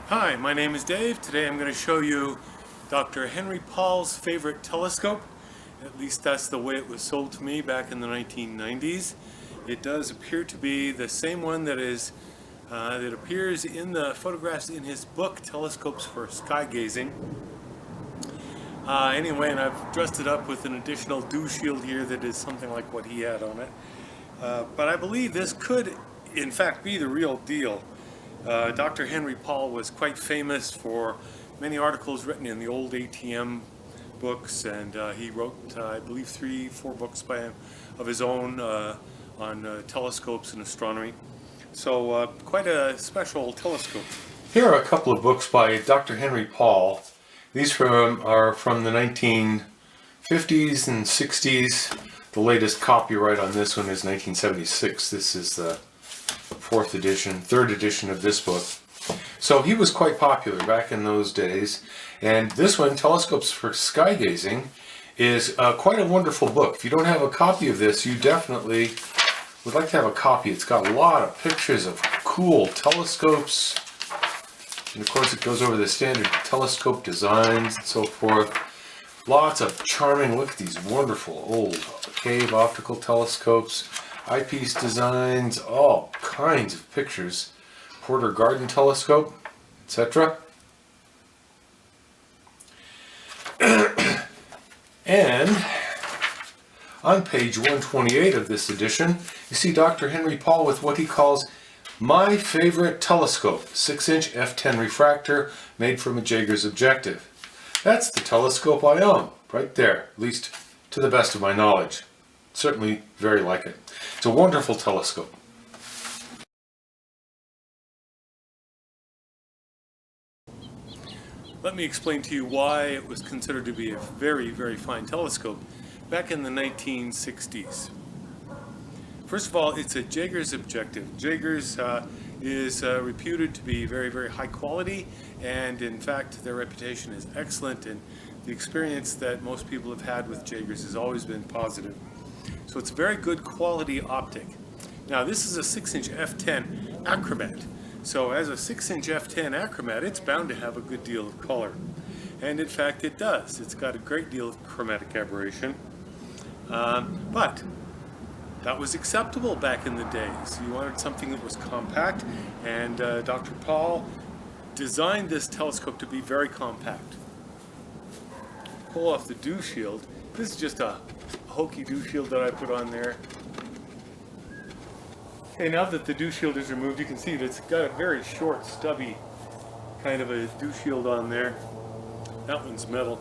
Hi, my name is Dave. Today I'm going to show you Dr. Henry Paul's favorite telescope. At least that's the way it was sold to me back in the 1990s. It does appear to be the same one that appears in the photographs in his book, Telescopes for Sky Gazing. Anyway, and I've dressed it up with an additional dew shield here that is something like what he had on it. But I believe this could, in fact, be the real deal. Dr. Henry Paul was quite famous for many articles written in the old ATM books, and he wrote, I believe, 3-4 books of his own on telescopes and astronomy. So quite a special telescope. Here are a couple of books by Dr. Henry Paul. These are from the 1950s and 60s. The latest copyright on this one is 1976. This is the third edition of this book. So he was quite popular back in those days. And this one, Telescopes for Sky Gazing, is quite a wonderful book. If you don't have a copy of this, you definitely would like to have a copy. It's got a lot of pictures of cool telescopes. And of course it goes over the standard telescope designs and so forth. Lots of charming, look at these wonderful old cave optical telescopes, eyepiece designs, all kinds of pictures, Porter Garden telescope, etc. And on page 128 of this edition, you see Dr. Henry Paul with what he calls my favorite telescope, 6-inch f10 refractor made from a Jaeger's objective. That's the telescope I own, right there, at least to the best of my knowledge. Certainly very like it. It's a wonderful telescope. Let me explain to you why it was considered to be a very, very fine telescope back in the 1960s. First of all, it's a Jaeger's objective. Jaeger's is reputed to be very, very high quality, and in fact their reputation is excellent, and the experience that most people have had with Jaeger's has always been positive. So it's very good quality optic. Now this is a 6-inch f10 achromat. So as a 6-inch f10 achromat, it's bound to have a good deal of color. And in fact it does. It's got a great deal of chromatic aberration. But that was acceptable back in the days. You wanted something that was compact, and Dr. Paul designed this telescope to be very compact. Pull off the dew shield. This is just a hokey dew shield that I put on there. Okay, now that the dew shield is removed, you can see that it's got a very short, stubby kind of a dew shield on there. That one's metal.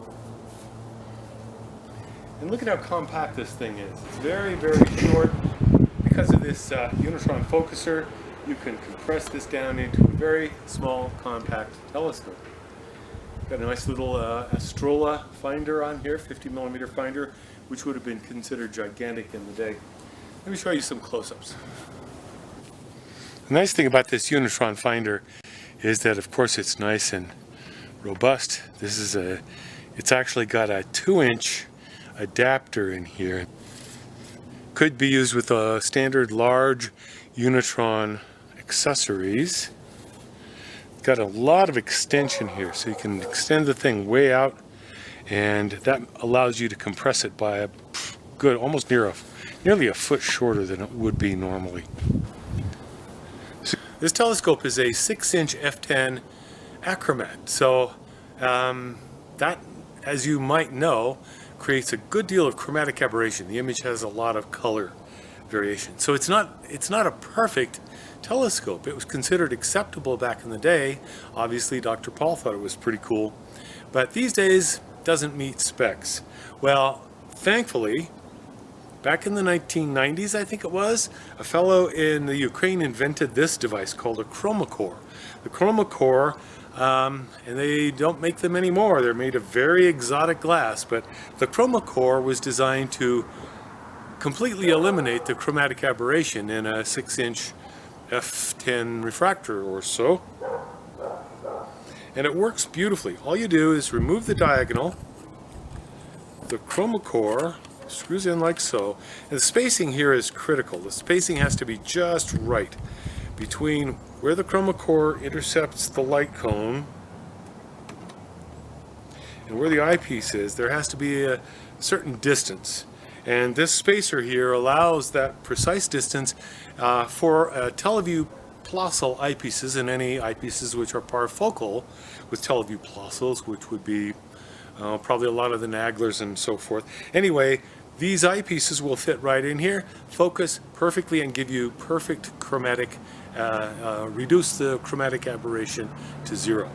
And look at how compact this thing is. It's very, very short. Because of this Unitron focuser, you can compress this down into a very small, compact telescope. Got a nice little Astrola finder on here, 50mm finder, which would have been considered gigantic in the day. Let me show you some close-ups. The nice thing about this Unitron finder is that, of course, it's nice and robust. It's actually got a 2-inch adapter in here. Could be used with a standard large Unitron accessories. It's got a lot of extension here, so you can extend the thing way out, and that allows you to compress it by a good, almost nearly a foot shorter than it would be normally. So this telescope is a 6-inch f10 achromat, so that, as you might know, creates a good deal of chromatic aberration. The image has a lot of color variation. So it's not a perfect telescope. It was considered acceptable back in the day. Obviously, Dr. Paul thought it was pretty cool. But these days, it doesn't meet specs. Well, thankfully, back in the 1990s, I think it was, a fellow in the Ukraine invented this device called a Chromacore. The Chromacore, and they don't make them anymore. They're made of very exotic glass, but the Chromacore was designed to completely eliminate the chromatic aberration in a 6-inch f10 refractor or so. And it works beautifully. All you do is remove the diagonal, the Chromacore screws in like so, and the spacing here is critical. The spacing has to be just right between where the Chromacore intercepts the light cone and where the eyepiece is, there has to be a certain distance. And this spacer here allows that precise distance for teleview plossal eyepieces and any eyepieces which are parafocal with teleview plossals, which would be probably a lot of the Naglers and so forth. Anyway, these eyepieces will fit right in here, focus perfectly, and give you perfect chromatic, reduce the chromatic aberration to 0.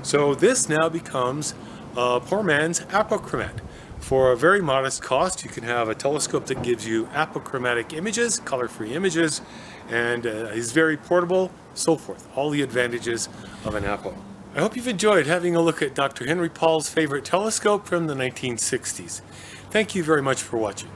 So this now becomes a poor man's apochromat. For a very modest cost, you can have a telescope that gives you apochromatic images, color-free images, and is very portable, so forth. All the advantages of an apo. I hope you've enjoyed having a look at Dr. Henry Paul's favorite telescope from the 1960s. Thank you very much for watching.